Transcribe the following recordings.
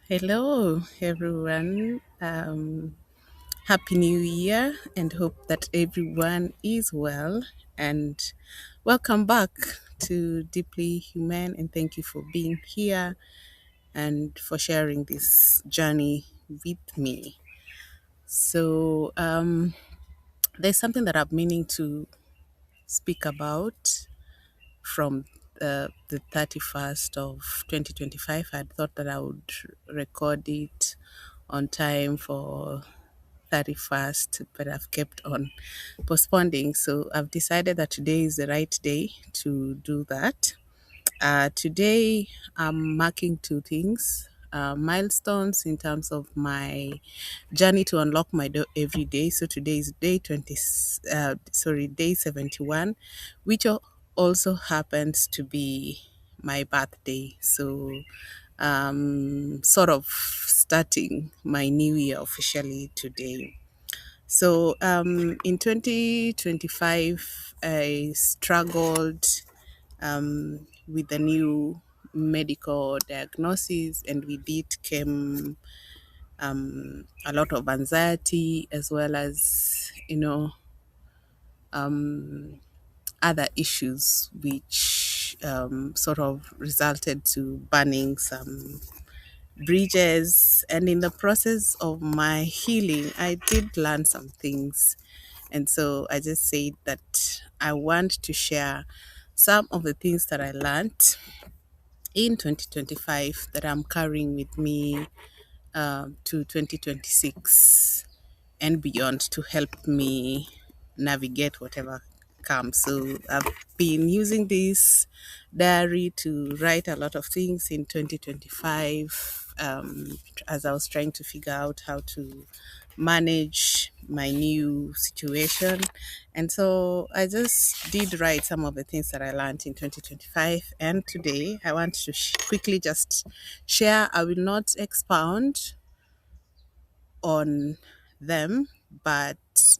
Hello, everyone. Happy New Year, and hope that everyone is well. And welcome back to Deeply Humane. And thank you for being here and for sharing this journey with me. So, there's something that I'm meaning to speak about from the 31st of 2025. I thought that I would record it on time for 31st, but I've kept on postponing. So I've decided that today is the right day to do that. Today, I'm marking two things. Milestones in terms of my journey to unlock my door every day. So today is day 71, which also happens to be my birthday. So sort of starting my new year officially today. So in 2025, I struggled with the new medical diagnosis, and with it came a lot of anxiety as well as, other issues which sort of resulted to burning some bridges. And in the process of my healing, I did learn some things. And so I just said that I want to share some of the things that I learned in 2025 that I'm carrying with me to 2026 and beyond to help me navigate whatever comes. So I've been using this diary to write a lot of things in 2025 as I was trying to figure out how to manage my new situation. And so I just did write some of the things that I learned in 2025. And today I want to quickly just share. I will not expound on them, but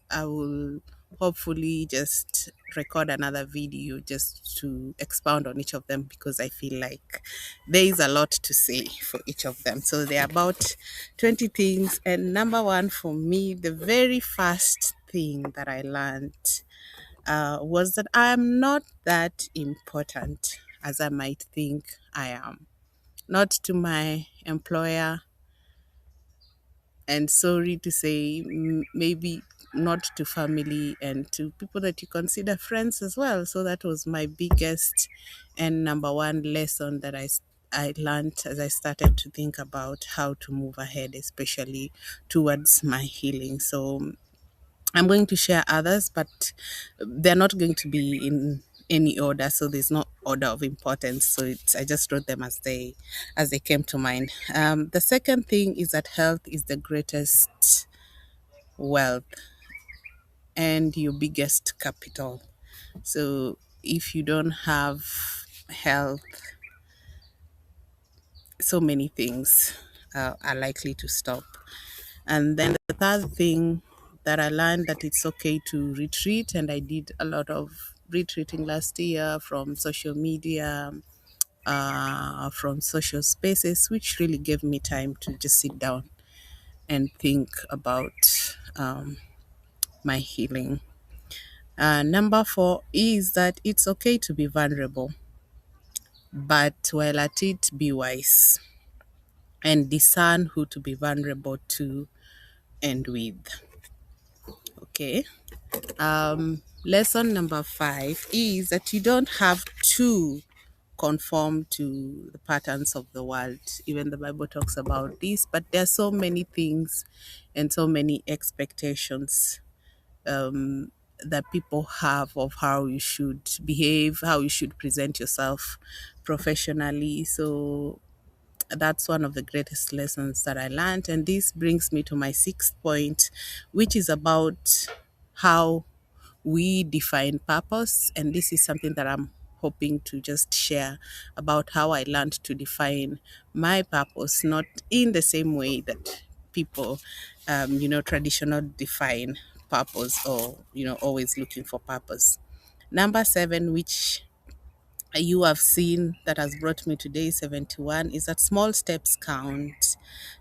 I will hopefully just record another video just to expound on each of them because I feel like there is a lot to say for each of them. So there are about 20 things. And number one for me, the very first thing that I learned was that I am not that important as I might think I am. Not to my employer, and sorry to say, maybe not to family and to people that you consider friends as well. So that was my biggest and number one lesson that I learned as I started to think about how to move ahead, especially towards my healing. So I'm going to share others, but they're not going to be in any order. So there's no order of importance. So I just wrote them as they came to mind. The second thing is that health is the greatest wealth and your biggest capital. So if you don't have health, so many things are likely to stop. And then the third thing that I learned that it's okay to retreat, and I did a lot of retreating last year from social media, from social spaces, which really gave me time to just sit down and think about my healing. Number four is that it's okay to be vulnerable, but while at it, be wise and discern who to be vulnerable to and with. Okay. Lesson number five is that you don't have to conform to the patterns of the world. Even the Bible talks about this, but there are so many things and so many expectations that people have of how you should behave, how you should present yourself professionally. So that's one of the greatest lessons that I learned. And this brings me to my sixth point, which is about how we define purpose. And this is something that I'm hoping to just share about how I learned to define my purpose, not in the same way that people, traditional define purpose or, always looking for purpose. Number seven, which you have seen that has brought me to day 71 is that small steps count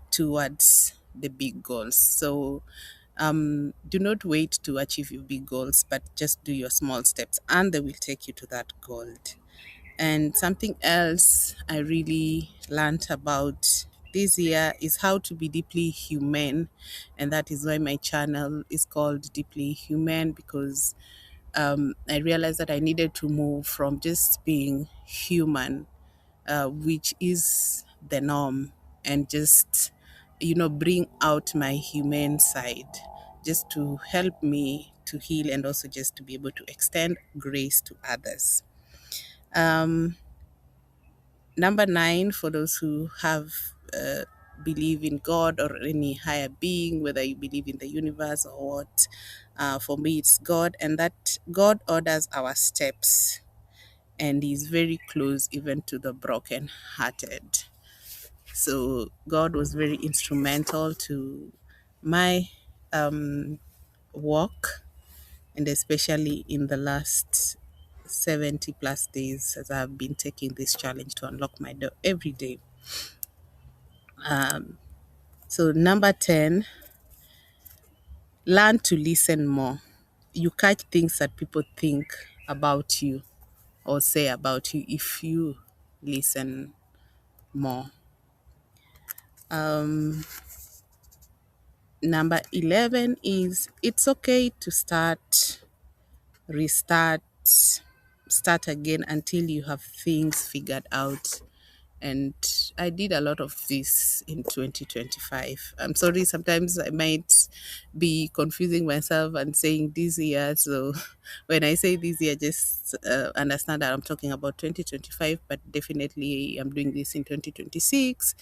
towards the big goals. So do not wait to achieve your big goals, but just do your small steps and they will take you to that goal. And something else I really learned about this year is how to be deeply humane. And that is why my channel is called Deeply Humane, because I realized that I needed to move from just being human, which is the norm, and just, bring out my humane side just to help me to heal and also just to be able to extend grace to others. Um, Number 9, for those who have believe in God or any higher being, whether you believe in the universe or what. For me, it's God, and that God orders our steps, and He's very close even to the broken-hearted. So God was very instrumental to my walk, and especially in the last 70 plus days as I have been taking this challenge to unlock my door every day. So, number 10, learn to listen more. You catch things that people think about you or say about you if you listen more. Number 11 is it's okay to restart, start again until you have things figured out. And I did a lot of this in 2025. I'm sorry, sometimes I might be confusing myself and saying this year. So when I say this year, just understand that I'm talking about 2025, but definitely I'm doing this in 2026.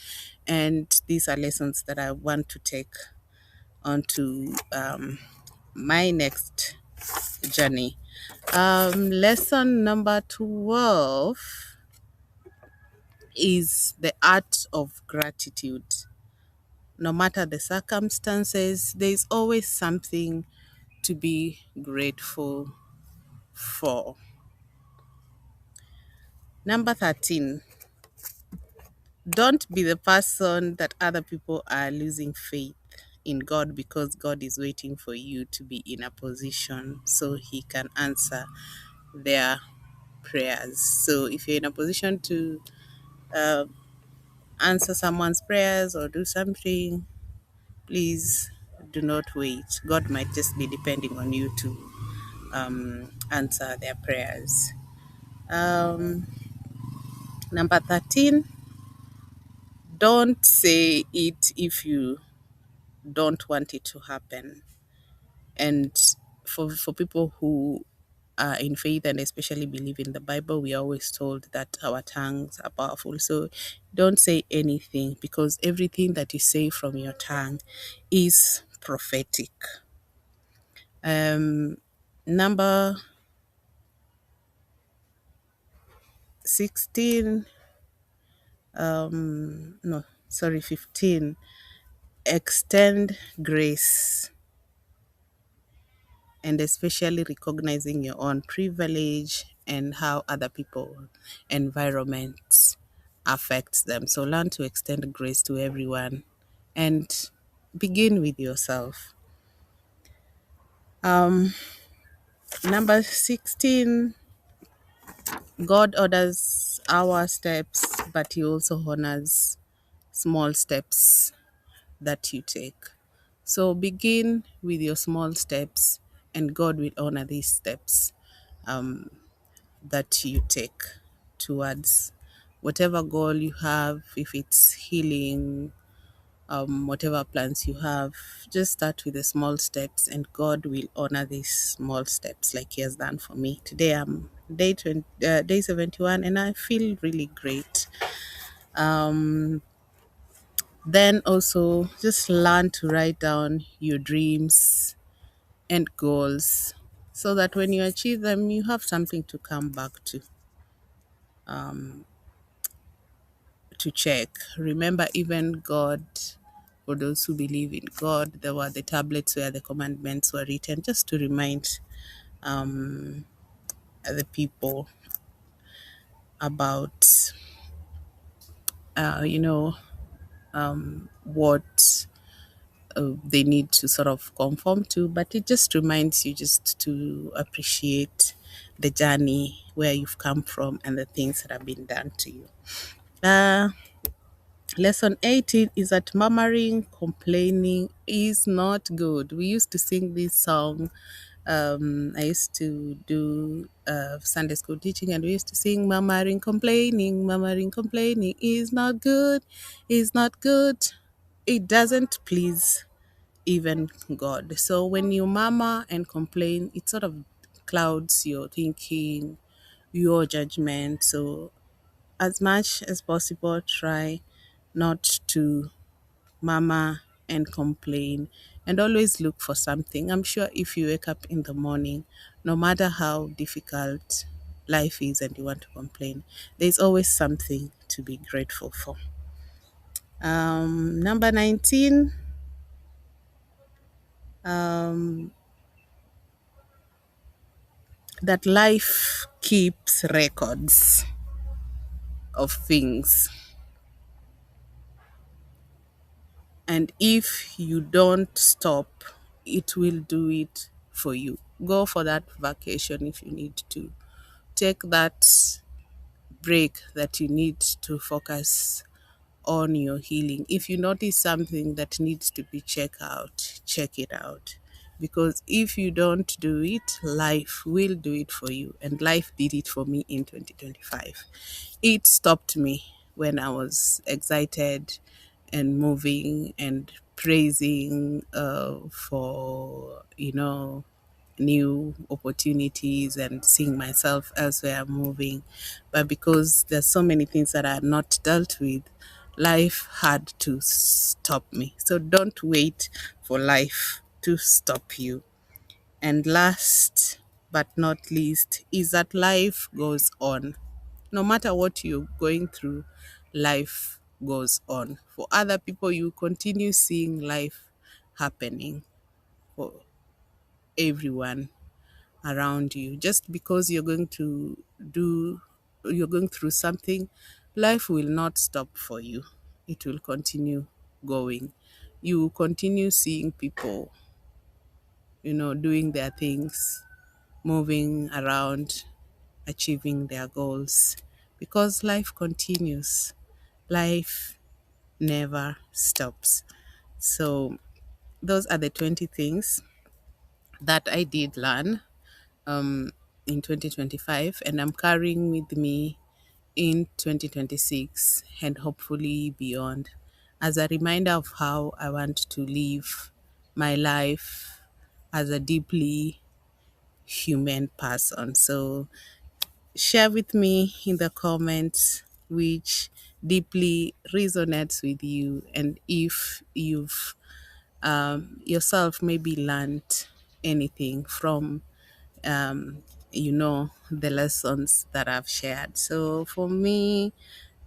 And these are lessons that I want to take onto my next journey. Lesson number 12 is the art of gratitude. No matter the circumstances, there is always something to be grateful for. Number 13, don't be the person that other people are losing faith in God, because God is waiting for you to be in a position so He can answer their prayers. So if you're in a position to answer someone's prayers or do something, please do not wait. God might just be depending on you to answer their prayers. Um, Number 13, don't say it if you don't want it to happen. And for people who are in faith and especially believe in the Bible, we are always told that our tongues are powerful. So don't say anything, because everything that you say from your tongue is prophetic. Number 16, no, sorry, 15, extend grace, and especially recognizing your own privilege and how other people environments affects them. So learn to extend grace to everyone and begin with yourself. Number 16, God orders our steps, but He also honors small steps that you take. So begin with your small steps, and God will honor these steps that you take towards whatever goal you have. If it's healing, whatever plans you have, just start with the small steps, and God will honor these small steps like He has done for me. Today I'm day 71, and I feel really great. Then also just learn to write down your dreams and goals so that when you achieve them, you have something to come back to check. Remember, even God, for those who believe in God, there were the tablets where the commandments were written, just to remind the people. about you know what they need to sort of conform to, but it just reminds you just to appreciate the journey where you've come from and the things that have been done to you. uh, Lesson 18 is that murmuring, complaining is not good. We used to sing this song. I used to do Sunday school teaching, and we used to sing, murmuring, complaining is not good, is not good. It doesn't please even God. So when you murmur and complain, it sort of clouds your thinking, your judgment. So as much as possible, try not to murmur and complain, and always look for something. I'm sure if you wake up in the morning, no matter how difficult life is and you want to complain, there's always something to be grateful for. Number 19, um, that life keeps records of things. And if you don't stop, it will do it for you. Go for that vacation if you need to. Take that break that you need to focus on your healing. If you notice something that needs to be checked out, check it out. Because if you don't do it, life will do it for you. And life did it for me in 2025. It stopped me when I was excited and moving and praising for, new opportunities and seeing myself elsewhere moving. But because there's so many things that are not dealt with, life had to stop me. So don't wait for life to stop you. And last but not least is that life goes on. No matter what you're going through, life goes on. For other people, you continue seeing life happening for everyone around you. Just because you're going through something, life will not stop for you. It will continue going. You will continue seeing people, doing their things, moving around, achieving their goals, because life continues. Life never stops. So those are the 20 things that I did learn in 2025, and I'm carrying with me in 2026 and hopefully beyond, as a reminder of how I want to live my life as a deeply human person. So share with me in the comments which deeply resonates with you, and if you've yourself maybe learned anything from the lessons that I've shared. So for me,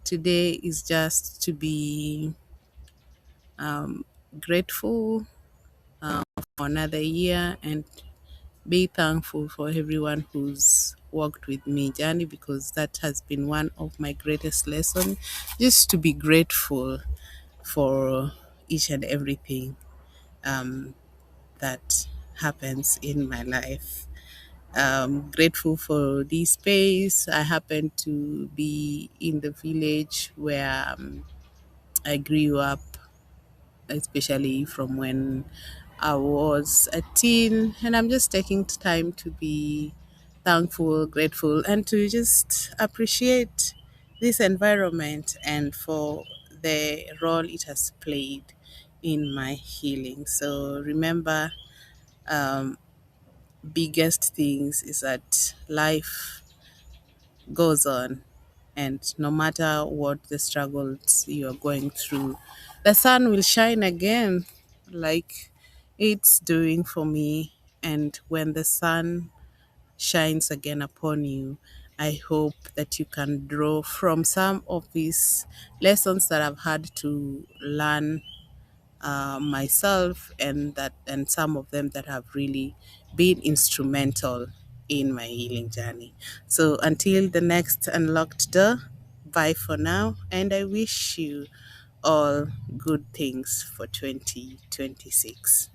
today is just to be grateful for another year, and be thankful for everyone who's worked with me journey, because that has been one of my greatest lessons, just to be grateful for each and everything that happens in my life. Grateful for this space. I happen to be in the village where I grew up, especially from when I was a teen, and I'm just taking time to be thankful, grateful, and to just appreciate this environment and for the role it has played in my healing. So remember, biggest things is that life goes on, and no matter what the struggles you're going through, the sun will shine again, like it's doing for me. And when the sun shines again upon you, I hope that you can draw from some of these lessons that I've had to learn myself, and some of them that have really been instrumental in my healing journey. So until the next unlocked door, bye for now, and I wish you all good things for 2026.